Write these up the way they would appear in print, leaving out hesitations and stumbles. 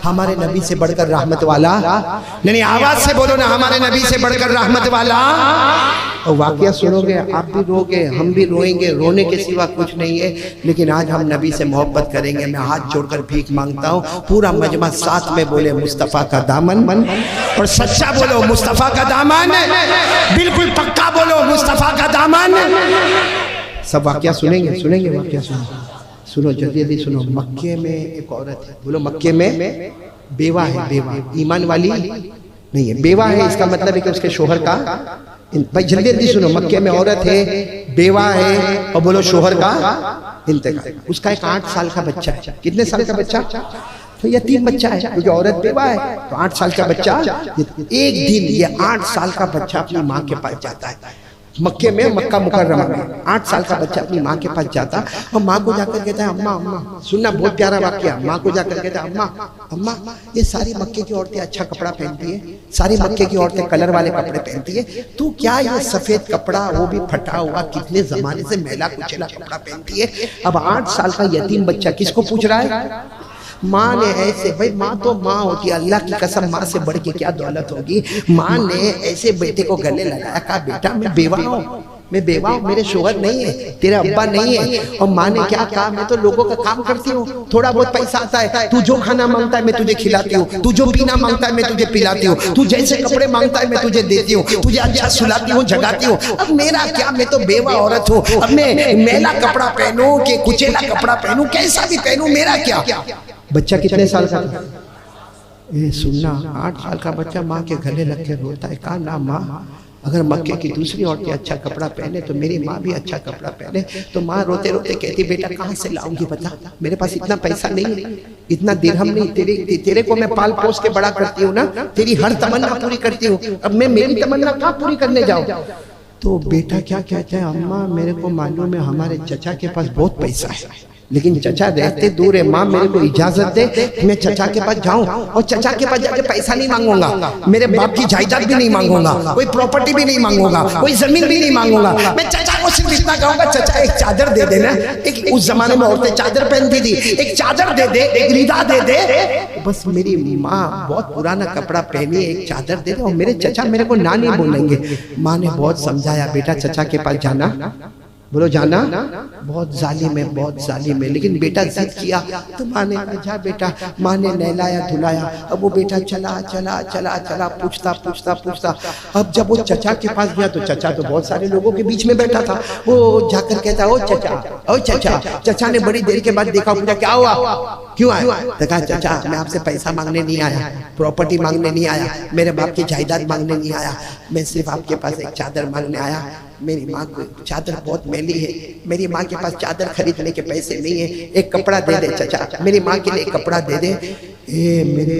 हमारे नबी से बढ़कर रहमत वाला नहीं, आवाज से बोलो ना, हमारे नबी से बढ़कर रहमत वाला। और वाकया सुनोगे आप भी रोगे, हम भी रोएंगे, रोने के सिवा कुछ नहीं है। लेकिन आज हम नबी से मोहब्बत करेंगे। मैं हाथ जोड़कर भीख मांगता हूँ, पूरा मजमा साथ में बोले मुस्तफ़ा का दामन, और सच्चा बोलो मुस्तफ़ा का दामन, बिल्कुल पक्का बोलो मुस्तफ़ा का दामन। सब वाकया सुनेंगे, सुनेंगे वाकया सुनो जल्दी जल्दी सुनो। मक्के में एक औरत है, बोलो मक्के में बेवा है, बेवा ईमान वाली नहीं है, बेवा है। इसका मतलब है कि उसके शोहर का, भाई जल्दी जल्दी सुनो, मक्के में औरत है, बेवा है, और बोलो शोहर का इंतकाल। उसका एक 8 साल का बच्चा है। कितने साल का बच्चा? तो यतीम बच्चा है, क्योंकि औरत बेवा है। तो 8 साल का बच्चा, एक दिन ये 8 साल का बच्चा अपनी माँ के पास जाता है। मक्के में, मक्का मुकर्रमा में 8 साल का बच्चा अपनी माँ के पास जाता और माँ को जाकर कहता है अम्मा अम्मा, सुनना बहुत प्यारा वाक्या। माँ को जाकर कहता है अम्मा अम्मा, ये सारी मक्के की औरतें अच्छा कपड़ा पहनती है, सारी मक्के की औरतें कलर वाले कपड़े पहनती है, तू क्या ये सफेद कपड़ा, वो भी फटा हुआ, कितने जमाने से मैला कुचैला कपड़ा पहनती है? अब 8 साल का यतीम बच्चा किसको पूछ रहा है? माँ ने ऐसे, भाई माँ तो माँ होती है, अल्लाह की कसम माँ से बढ़ के क्या दौलत होगी। माँ ने ऐसे बेटे को गले लगाया, कहा बेटा मैं बेवा हूँ, मैं बेवा हूँ, मेरे शोहर नहीं है, तेरा अब्बा नहीं है। और माँ ने क्या कहा, मैं तो लोगों का काम करती हूँ, थोड़ा बहुत पैसा आता है, तू जो खाना मांगता है मैं तुझे खिलाती हूँ, तू जो पीना मांगता है मैं तुझे पिलाती हूँ, तू जैसे कपड़े मांगता है मैं तुझे देती हूँ, तुझे अच्छा सुलाती हूँ, जगाती हूँ। अब मेरा क्या, मैं तो बेवा औरत हूँ, अब मैं मैला कपड़ा पहनूं कि कुचेला कपड़ा पहनूं, कैसा भी पहनूं, मेरा क्या? बच्चा कितने साल का था? ये सुनना, 8 साल का बच्चा माँ के गले लग के रोता है। कहा ना माँ, अगर मक्के की दूसरी औरतें अच्छा कपड़ा पहने तो मेरी माँ भी अच्छा कपड़ा पहने। तो माँ रोते रोते कहती बेटा कहाँ से लाऊंगी बता, मेरे पास इतना पैसा नहीं है, इतना दिरहम नहीं, तेरे को मैं पाल पोस के बड़ा करती हूँ ना, तेरी हर तमन्ना पूरी करती हूँ, अब मैं मेरी तमन्ना कहाँ पूरी करने जाऊँ? तो बेटा क्या कहता है, अम्मा मेरे को मालूम है हमारे चचा के पास बहुत पैसा है, लेकिन चचा रहते दूर है, माँ मेरे को इजाजत दे मैं चचा के पास जाऊं, और चचा के पास जाके पैसा नहीं मांगूंगा, मेरे बाप की जायदाद भी नहीं मांगूंगा, कोई प्रॉपर्टी भी नहीं मांगूंगा, कोई जमीन भी नहीं मांगूंगा। मैं चचा को सिर्फ इतना कहूंगा, चचा एक चादर दे देना, एक उस जमाने में औरतें चादर पहनती थी, एक चादर दे दे, एक रिदा दे दे, बस मेरी माँ बहुत पुराना कपड़ा पहनी है, एक चादर दे दे, और मेरे चचा मेरे को ना नहीं बोलेंगे। माँ ने बहुत समझाया, बेटा चचा के पास जाना, बोलो जाना, बहुत जालिम है, बहुत जालिम है, लेकिन बेटा जिद किया तो माँ ने कहा जा बेटा। माँ ने नहलाया धुलाया, अब वो बेटा चला चला चला चला, पूछता पूछता पूछता, अब जब वो चचा के पास गया तो चचा तो बहुत सारे लोगों के बीच में बैठा था, वो जाकर कहता ओ चचा, ओ चचा। चचा ने बड़ी देर के बाद देखा, पूछा क्या हुआ, क्यों आया? तो कहा चचा मैं आपसे पैसा मांगने नहीं आया, प्रॉपर्टी मांगने नहीं आया, मेरे बाप की जायदाद मांगने नहीं आया, मैं सिर्फ आपके पास एक चादर मांगने आया। मेरी माँ को चादर बहुत मैली है, मेरी माँ के पास चादर खरीदने के पैसे नहीं है, एक कपड़ा दे दे चचा, मेरी माँ के लिए एक कपड़ा दे दे। ए मेरे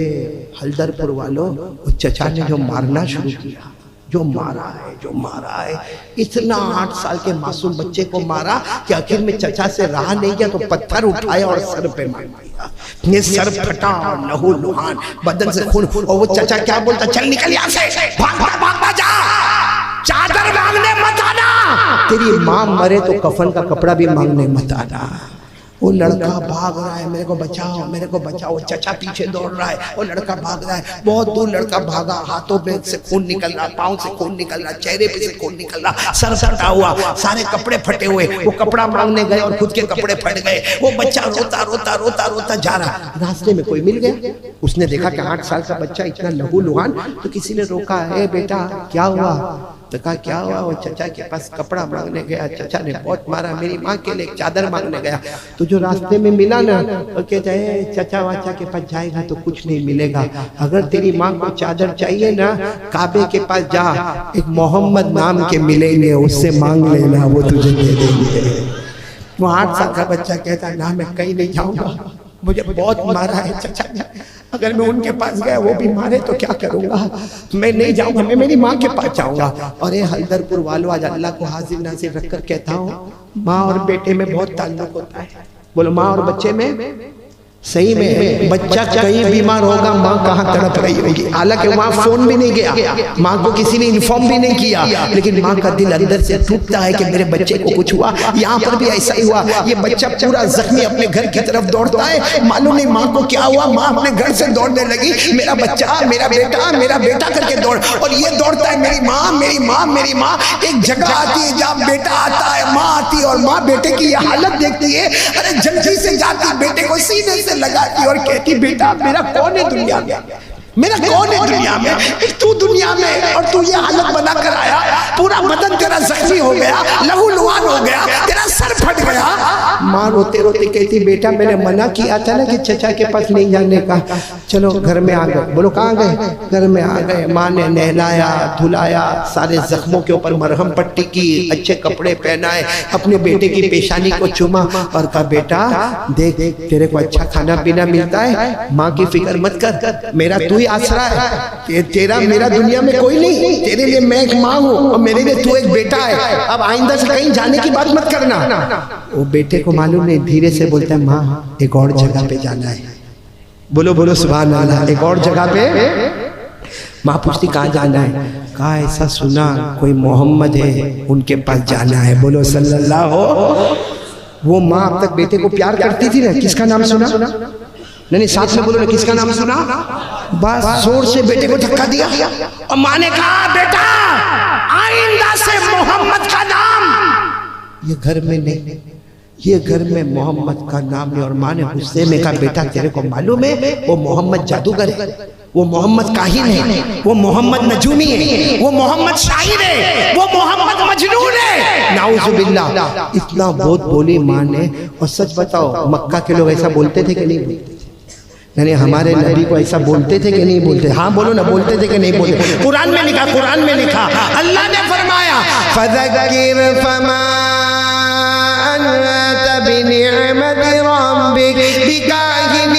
हल्दरपुर वालों, उस चचा ने जो मारना शुरू किया, जो मारा है, जो मारा है, इतना 8 साल के मासूम बच्चे को मारा कि आखिर में चचा से रहा नहीं गया तो पत्थर उठाया और सर पे मार दिया। ये सर फटा, लहू लुहान, बदन से खून, और वो चचा क्या बोलता, चल निकल यहाँ से, भाग जा, चादर मांगने मत आना, तेरी माँ मरे तो कफन का कपड़ा भी मांगने मत आना। वो लड़का भाग रहा है, मेरे को बचाओ, मेरे को बचाओ, चचा पीछे दौड़ रहा है, वो लड़का भाग रहा है, बहुत दूर लड़का भागा, हाथों में से खून निकल रहा, पाँव से खून निकल रहा, चेहरे पे से खून निकल रहा, सर फटा हुआ, सारे कपड़े फटे हुए, वो कपड़ा मांगने गए और खुद के कपड़े फट गए। वो बच्चा रोता रोता रोता रोता जा रहा, रास्ते में कोई मिल गया, उसने देखा कि 8 साल का बच्चा इतना लहू लुहान, तो किसी ने रोका, है बेटा क्या हुआ? तो कहा क्या हुआ? वो चचा के पास कपड़ा मांगने गया, चचा ने बहुत मारा, मेरी माँ के लिए एक चादर मांगने गया, तो जो रास्ते में मिला ना, तो कहता है चचा वाचा के पास जाएगा तो कुछ नहीं मिलेगा, अगर तेरी माँ को चादर चाहिए ना, काबे के पास जा, एक मोहम्मद नाम के मिलेंगे, उससे मांग लेना, वो तुझे दे देंगे। वो 8 साल का बच्चा कहता ना मैं कहीं नहीं जाऊंगा, मुझे बहुत मारा है चचा ने, अगर मैं उनके पास गया वो भी मारे तो क्या करूंगा, मैं नहीं जाऊंगा, मैं मेरी माँ के पास जाऊंगा। और ये हल्दरपुर वालों, आज अल्लाह को हाजिर नाजिर रखकर कहता हूँ, माँ और बेटे में बहुत ताल्लुक होता है, बोलो माँ और बच्चे में सही में बच्चा कहीं बीमार होगा, माँ कहाँ तड़प रही होगी। हालांकि वहाँ फोन भी नहीं गया, माँ को किसी ने इन्फॉर्म भी नहीं किया, लेकिन माँ का दिल अंदर से टूटता है कि मेरे बच्चे को कुछ हुआ। यहाँ पर भी ऐसा ही हुआ। ये बच्चा पूरा जख्मी अपने घर की तरफ दौड़ता है, मालूम नहीं माँ को क्या हुआ। माँ अपने घर से दौड़ने लगी, मेरा बच्चा, मेरा बेटा करके दौड़, और ये दौड़ता है मेरी माँ, मेरी माँ, मेरी माँ। एक जगह आती है जहाँ बेटा आता है, माँ आती है, और माँ बेटे की ये हालत देखती है, अरे जल्दी से जाती बेटे को सीने से लगाती और कहती बेटा मेरा कौन है दुनिया में, मेरा कौन है दुनिया में, तू दुनिया में, और तू ये हालत बना कर आया, पूरा बदन तेरा जख्मी हो गया, लहू लुहान हो गया, तेरा सर फट गया। माँ रोते रोते कहती बेटा मैंने मना किया था ना कि चचा के पास नहीं जाने का, चलो घर में आ गए। बोलो कहाँ गए? घर में आ गए। माँ ने नहलाया धुलाया, सारे जख्मों के ऊपर मरहम पट्टी की, अच्छे कपड़े पहनाए, अपने बेटे की पेशानी को चूमा और कहा बेटा देख तेरे को अच्छा खाना पीना मिलता है, माँ की फिक्र मत कर, मेरा तू आसरा है, तेरा मेरा दुनिया में कोई नहीं, तेरे लिए मैं एक माँ हूँ और मेरे लिए तू एक बेटा है, अब आइंदा से कहीं जाने की बात मत करना। वो बेटे को मालूम नहीं, धीरे से बोलता है माँ एक और जगह पे जाना है। बोलो बोलो सुभान अल्लाह। एक और जगह पे माँ पूछती कहाँ जाना है? कहा ऐसा सुना कोई मोहम्मद है उनके पास जाना है। बोलो सल्लल्लाहु। वो माँ अब तक बेटे को प्यार करती थी ना, किसका नाम सुना? नहीं साथ में बोलो ना, किसका नाम सुना? बस जोर से बेटे को धक्का दिया और माँ ने कहा बेटा आइंदा से मोहम्मद का नाम ये घर में नहीं, ये घर में मोहम्मद का नाम नहीं। और माँ ने गुस्से में कहा बेटा तेरे को मालूम है वो मोहम्मद जादूगर है, वो मोहम्मद काहिन है, वो मोहम्मद नजूमी है, वो मोहम्मद शायर है, वो मोहम्मद मजनून है। नाउजुबिल्लाह। इतना बहुत बोली माँ ने। और सच बताओ मक्का के लोग ऐसा बोलते थे कि नहीं बोलते? नहीं हमारे नबी को ऐसा बोलते थे कि नहीं बोलते? हाँ बोलो ना, बोलते थे कि नहीं बोलते? कुरान में लिखा, कुरान में लिखा, अल्लाह ने फरमाया फज़क्किर फमा अन्ता बिनिअमति रब्बिक बिकाहिन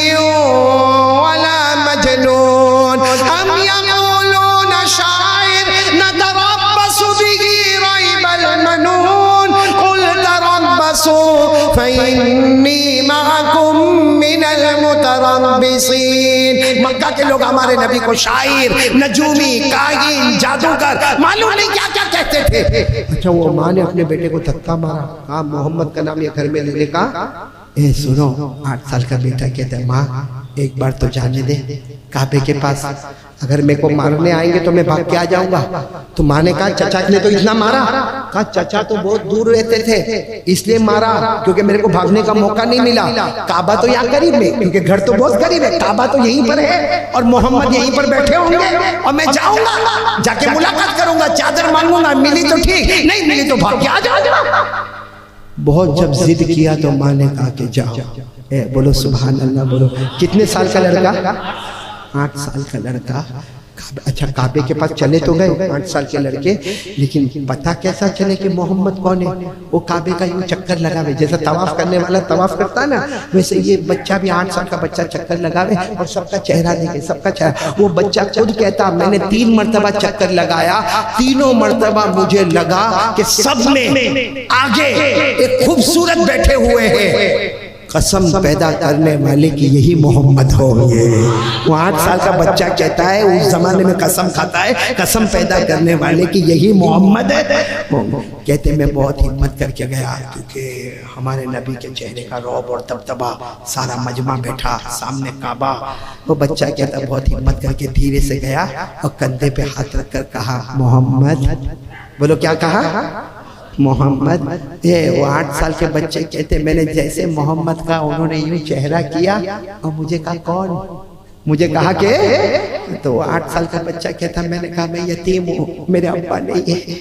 वला मजनून अम यक़ूलून शाइर नतरब्बसु बिही रैबल मनून कुल तरब्बसु फइन्नी मअकुम मिनल मुतरब्बिसीन। मक्का के लोग हमारे नबी को शायर, नजूमी, काहिन, जादूगर मालूम नहीं क्या क्या कहते थे। अच्छा वो माँ ने अपने बेटे को धक्का मारा, कहा मोहम्मद का नाम ये घर में लेने का। ए सुनो 8 साल का बेटा कहता है माँ एक बार तो जाने दे काबे के पास, अगर मेरे को मारने आएंगे तो मैं भाग के आ जाऊंगा। तो माँ ने कहा चचा ने तो इतना मारा? कहा चचा तो बहुत दूर रहते थे इसलिए मारा, क्योंकि मेरे को भागने का मौका नहीं मिला। काबा तो यहाँ करीब है, क्योंकि घर तो बहुत करीब है, काबा तो यहीं पर है और मोहम्मद यहीं पर बैठे होंगे और मैं जाऊंगा, जाके मुलाकात करूंगा, चादर मांगूंगा, मिली तो ठीक, नहीं मिली तो भाग के आ जाऊंगा। बहुत जब जिद किया तो माँ ने कहा कि जाओ। बोलो सुभान अल्लाह। बोलो कितने साल का लड़का? 8 साल का लड़का। अच्छा काबे के पास चले तो गए 8 साल के लड़के, लेकिन पता कैसा चले कि मोहम्मद कौन है? वो काबे का यूं चक्कर लगावे, जैसा तवाफ करने वाला तवाफ करता है ना, वैसे ये बच्चा भी 8 साल का बच्चा चक्कर लगावे और सबका चेहरा देखे, सबका चेहरा। वो बच्चा खुद कहता मैंने 3 मरतबा चक्कर लगाया, तीनों मरतबा मुझे लगा कि सब में आगे एक खूबसूरत बैठे हुए हैं, कसम पैदा करने वाले की यही मोहम्मद होंगे। वो 8 साल का बच्चा कहता है, उस जमाने में कसम खाता है, कसम पैदा करने वाले की यही मोहम्मद है। कहते मैं बहुत हिम्मत करके गया, क्योंकि हमारे नबी के चेहरे का रौब और तबतबा, सारा मजमा बैठा सामने काबा। वो बच्चा कहता बहुत हिम्मत करके धीरे से गया और कंधे पे हाथ रखकर कहा मोहम्मद। बोलो क्या कहा? मोहम्मद। ये वो 8 साल के बच्चे कहते मैंने जैसे मोहम्मद का उन्होंने यूं चेहरा किया और मुझे कहा कौन? मुझे कहा के? तो 8 साल का बच्चा कहता मैंने कहा मैं यतीम हूँ, मेरे अब्बा नहीं है।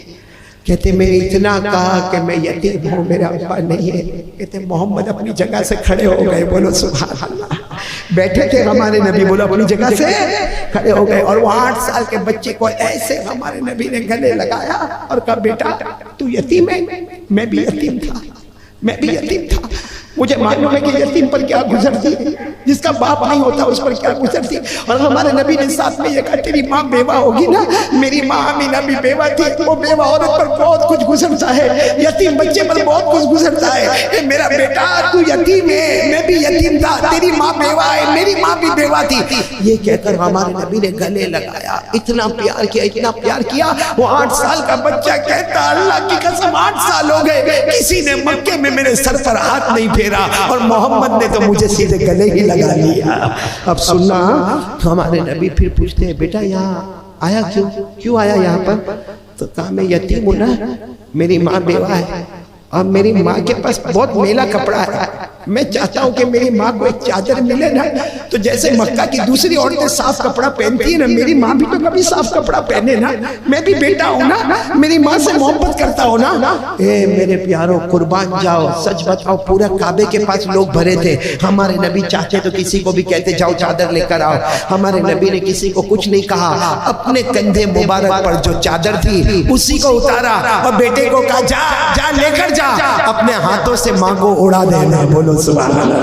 कहते मैंने इतना कहा कि मैं यतीम हूँ, मेरा अब्बा नहीं है। कहते मोहम्मद अपनी जगह से खड़े हो गए। बोलो सुभान अल्लाह। बैठे थे हमारे नबी, बोलो अपनी जगह से खड़े हो गए। और वो 8 साल के बच्चे को ऐसे हमारे नबी ने गले लगाया और कहा बेटा तू यतीम है? मैं भी यतीम था, मैं भी यतीम था। मुझे मालूम है कि यतीम पर क्या गुजरती, जिसका बाप नहीं होता उस पर क्या गुजरती। और हमारे नबी ने साथ में ये कहा, तेरी माँ बेवा होगी ना, मेरी माँ अमीना भी बेवा थी, वो बेवा औरत पर बहुत कुछ गुजरता है, यतीम बच्चे पर बहुत कुछ गुजरता है। मेरा बेटा तू यतीम है, मैं भी यतीम था, तेरी माँ बेवा है, मेरी माँ भी बेवा थी। ये कहकर हमारे नबी ने गले लगाया, इतना प्यार किया, इतना प्यार किया। वो 8 साल का बच्चा कहता, अल्लाह की कसम 8 साल हो गए किसी ने मक्के में मेरे सर पर हाथ नहीं फेरा, और मोहम्मद ने तो मुझे सीधे गले ही लगा लिया। अब सुनना, हमारे नबी फिर पूछते हैं, बेटा यहाँ आया क्यों आया यहाँ पर? तो कहा, मैं यतीम हूं ना, मेरी माँ बेवा है और मेरी माँ के पास बहुत मेला कपड़ा है, मैं चाहता हूँ कि मेरी माँ को एक चादर मिले ना, तो जैसे मक्का की दूसरी औरतें साफ कपड़ा पहनती है ना, मेरी माँ भी तो कभी साफ कपड़ा पहने ना, मैं भी बेटा हूँ ना, मेरी माँ से मोहब्बत करता हूँ ना। ए मेरे प्यारों, कुर्बान जाओ, सच बताओ, पूरा काबे के पास लोग भरे थे। हमारे नबी चाहते तो किसी को भी कहते जाओ चादर लेकर आओ, हमारे नबी ने किसी को कुछ नहीं कहा, अपने कंधे मुबारक पर जो चादर थी उसी को उतारा और बेटे को कहा, जा जा लेकर जा, अपने हाथों से माँ को उड़ा देना। बोलो सुभान अल्लाह।